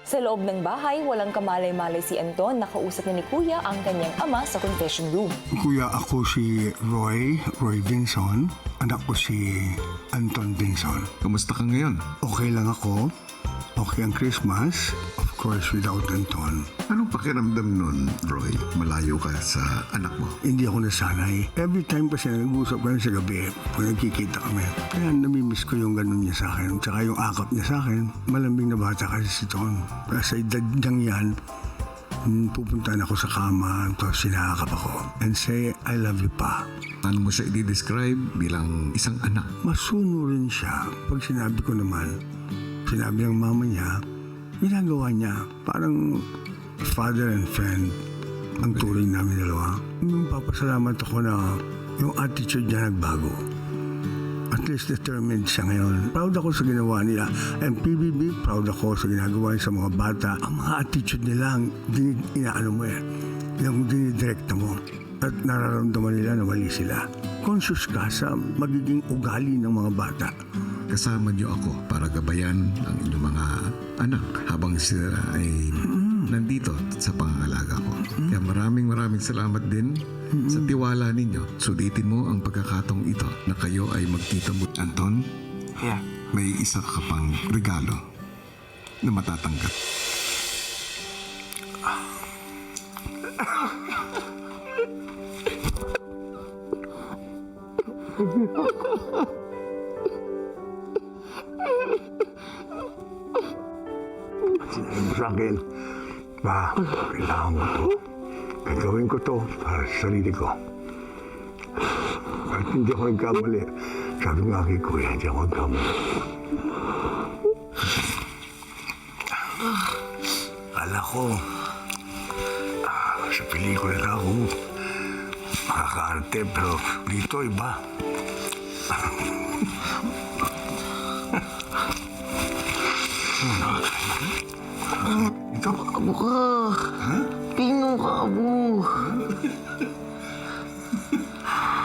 Sa loob ng bahay, walang kamalay-malay si Anton. Nakausap na ni Kuya ang kanyang ama sa confession room. Kuya, ako si Roy Vinson. Anak ko si Anton Vinson. Kamusta ka ngayon? Okay lang ako. Okay ang Christmas. Of course, without Anton. Anong pakiramdam nun, Roy? Malayo ka sa anak mo. Hindi ako nasanay. Every time kasi nag-uusap kami sa gabi, pag nagkikita kami, kaya namimiss ko yung ganun niya sa akin. Tsaka yung akap niya sa akin. Malambing na bata kasi si Ton. Kaya sa edad niyang yan, pupuntahan ako sa kama, tapos sinakap ako. And say, I love you pa. Paano mo siya i-describe bilang isang anak? Masuno rin siya. Pag sinabi ko naman, sinabi ng mama niya, ginagawa niya. Parang father and friend ang turing namin dalawa. Yung papasalamat ako na yung attitude niya nagbago. At least determined siya ngayon. Proud ako sa ginawa nila. And PBB, proud ako sa ginagawa niya sa mga bata. Ang mga attitude nila, inaano mo eh. Yung dinidirekta mo. At nararamdaman nila na mali sila. Conscious ka sa magiging ugali ng mga bata. Kasama niyo ako para gabayan ang inyong mga anak habang sila ay nandito sa pangangalaga ko. Kaya maraming salamat din sa tiwala ninyo. Sulitin mo ang pagkakataong ito na kayo ay magtitamo. Anton, Yeah. may isa ka pang regalo na matatanggap. Sinabi mo sa akin, pa, kailangan ko to. Gagawin ko to para sa sarili ko. Kahit hindi ako nagkamali. Sabi nga kay Kuya, hindi ako nagkamali. Kala ko, sa pelikula na ako, makakaarte, pero dito iba. Ito? Abo ka. Pino ka, abo.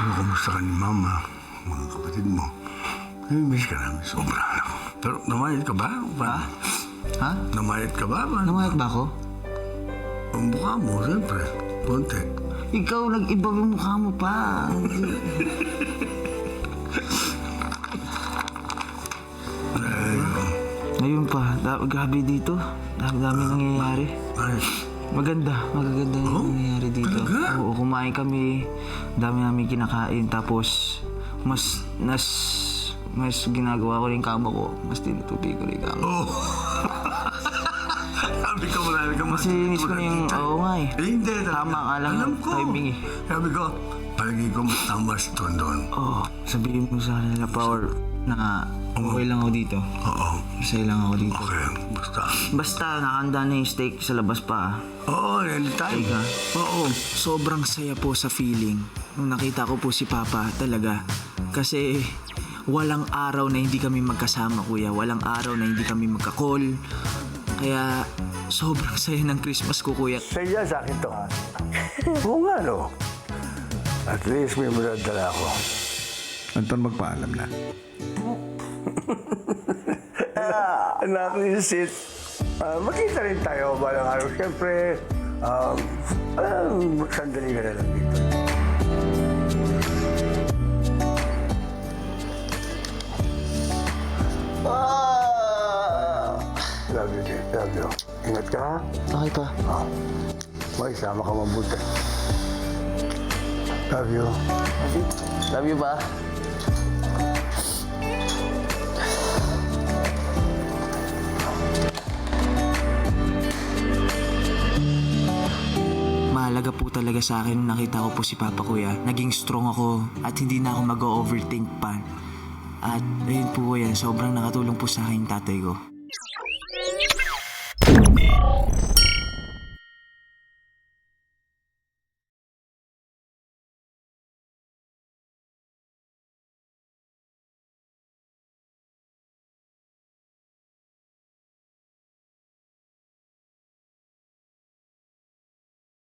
Ano, kumusta ka ni Mama, mga kapatid mo? Nami-miss ka namin sobra. Pero namayat ka ba? Ha? Namayat ka ba? Namayat ba ako? Ang mukha mo, siyempre. Konti. Ikaw, nag-iba yung mukha mo pa. Ngayon pa, gabi dito. Dami nangyayari. Ay, Maganda yung nangyayari dito. Talaga? Oo, kumain kami. Dami namin kinakain. Tapos, mas ginagawa ko rin yung kama ko. Mas tinutubig ko rin yung kama. oh. Sabi ko, marami ka Mas inis ko na yung, oo nga eh. Hindi, talaga. Tama nga lang Alam yung ko. timing eh. Sabi ko, palagi ko mas tama si Tondon. Oo, sabihin mo sa kanila, Power, na okay lang ako dito. Oo. Masaya lang ako dito. Okay, basta. Basta, nakahanda na yung steak sa labas pa. Oo, anytime. Teka. Oo. Sobrang saya po sa feeling nung nakita ko po si Papa talaga. Kasi walang araw na hindi kami magkasama, Kuya. Walang araw na hindi kami magka-call. Kaya sobrang saya ng Christmas ko, Kuya. Saya sa akin to. Oo nga, no? At least may madadala ako. Anton, magpaalam na. Nakisit. Makita rin tayo balang araw. Siyempre, sandali ka na lang dito. Love you, dear. Love you. Ingat ka, ha? Okay pa. Makisama ka mabuti. Love you. Love you ba? Mahalaga po talaga sa akin nung nakita ko po si Papa, Kuya. Naging strong ako at hindi na ako mag-overthink pa. At ayun po, Kuya, sobrang nakatulong po sa akin yung tatay ko.